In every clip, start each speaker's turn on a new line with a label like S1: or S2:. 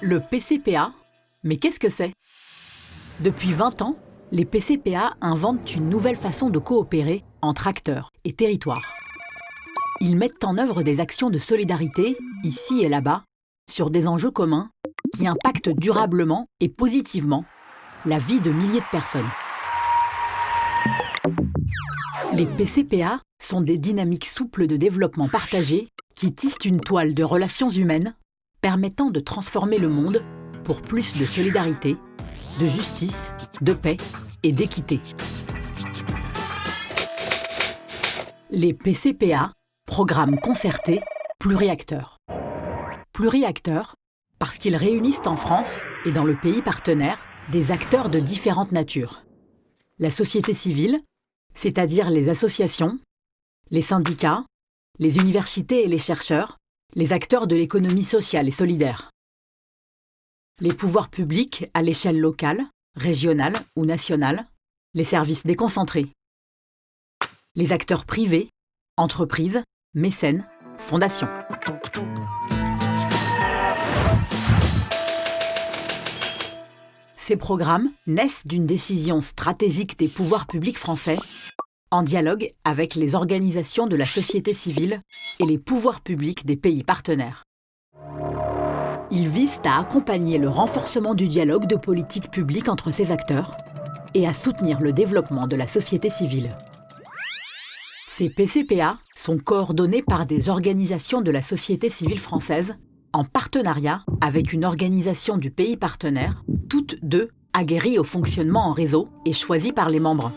S1: Le PCPA, mais qu'est-ce que c'est? Depuis 20 ans, les PCPA inventent une nouvelle façon de coopérer entre acteurs et territoires. Ils mettent en œuvre des actions de solidarité, ici et là-bas, sur des enjeux communs qui impactent durablement et positivement la vie de milliers de personnes. Les PCPA sont des dynamiques souples de développement partagé qui tissent une toile de relations humaines permettant de transformer le monde pour plus de solidarité, de justice, de paix et d'équité. Les PCPA, programmes concertés, pluriacteurs. Pluriacteurs parce qu'ils réunissent en France et dans le pays partenaire des acteurs de différentes natures. La société civile, c'est-à-dire les associations, les syndicats, les universités et les chercheurs, les acteurs de l'économie sociale et solidaire. Les pouvoirs publics à l'échelle locale, régionale ou nationale, les services déconcentrés. Les acteurs privés, entreprises, mécènes, fondations. Ces programmes naissent d'une décision stratégique des pouvoirs publics français, en dialogue avec les organisations de la société civile et les pouvoirs publics des pays partenaires. Ils visent à accompagner le renforcement du dialogue de politique publique entre ces acteurs et à soutenir le développement de la société civile. Ces PCPA sont coordonnés par des organisations de la société civile française en partenariat avec une organisation du pays partenaire, toutes deux aguerries au fonctionnement en réseau et choisies par les membres.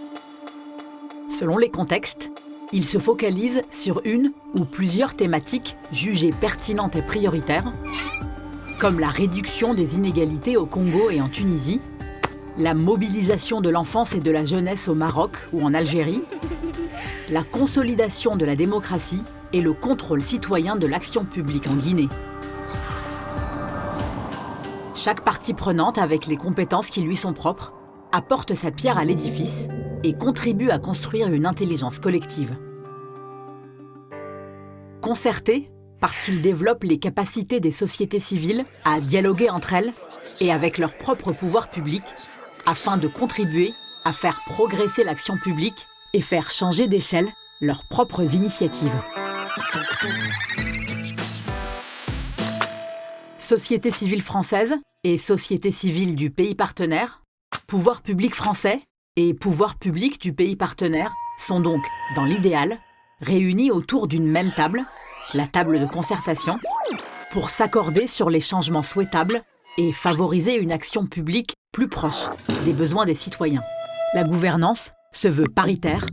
S1: Selon les contextes, ils se focalisent sur une ou plusieurs thématiques jugées pertinentes et prioritaires, comme la réduction des inégalités au Congo et en Tunisie, la mobilisation de l'enfance et de la jeunesse au Maroc ou en Algérie, la consolidation de la démocratie et le contrôle citoyen de l'action publique en Guinée. Chaque partie prenante, avec les compétences qui lui sont propres, apporte sa pierre à l'édifice et contribue à construire une intelligence collective. Concertés, parce qu'ils développent les capacités des sociétés civiles à dialoguer entre elles et avec leur propre pouvoir public, afin de contribuer à faire progresser l'action publique et faire changer d'échelle leurs propres initiatives. Société civile française et société civile du pays partenaire, pouvoir public français et pouvoir public du pays partenaire sont donc, dans l'idéal, réunis autour d'une même table, la table de concertation, pour s'accorder sur les changements souhaitables et favoriser une action publique plus proche des besoins des citoyens. La gouvernance se veut paritaire.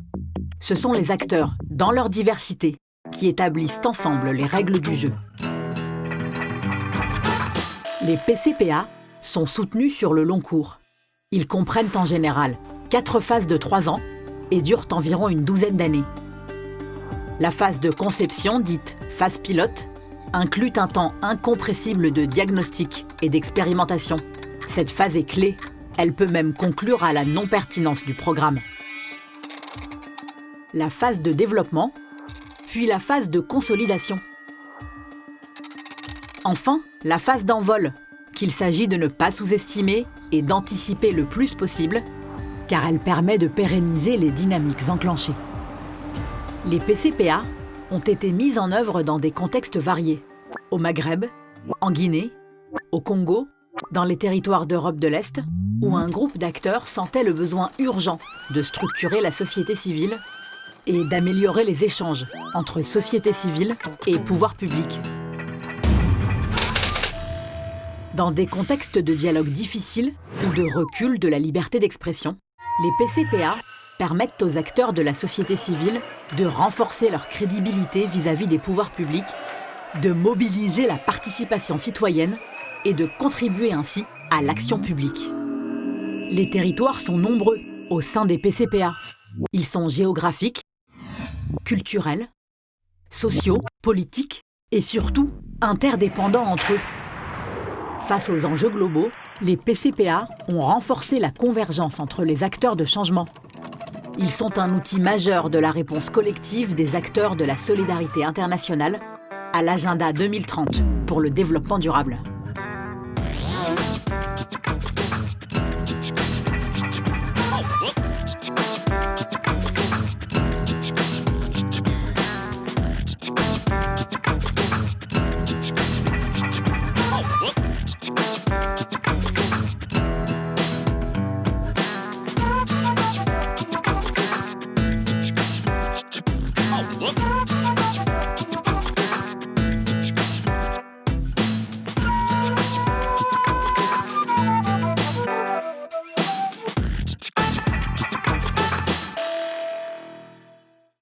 S1: Ce sont les acteurs, dans leur diversité, qui établissent ensemble les règles du jeu. Les PCPA sont soutenus sur le long cours. Ils comprennent en général 4 phases de 3 ans et durent environ une douzaine d'années. La phase de conception, dite phase pilote, inclut un temps incompressible de diagnostic et d'expérimentation. Cette phase est clé. Elle peut même conclure à la non-pertinence du programme. La phase de développement, puis la phase de consolidation. Enfin, la phase d'envol, qu'il s'agit de ne pas sous-estimer et d'anticiper le plus possible, car elle permet de pérenniser les dynamiques enclenchées. Les PCPA ont été mis en œuvre dans des contextes variés, au Maghreb, en Guinée, au Congo, dans les territoires d'Europe de l'Est, où un groupe d'acteurs sentait le besoin urgent de structurer la société civile et d'améliorer les échanges entre société civile et pouvoir public. Dans des contextes de dialogue difficiles ou de recul de la liberté d'expression, les PCPA permettent aux acteurs de la société civile de renforcer leur crédibilité vis-à-vis des pouvoirs publics, de mobiliser la participation citoyenne et de contribuer ainsi à l'action publique. Les territoires sont nombreux au sein des PCPA. Ils sont géographiques, culturels, sociaux, politiques et surtout interdépendants entre eux. Face aux enjeux globaux, les PCPA ont renforcé la convergence entre les acteurs de changement. Ils sont un outil majeur de la réponse collective des acteurs de la solidarité internationale à l'agenda 2030 pour le développement durable.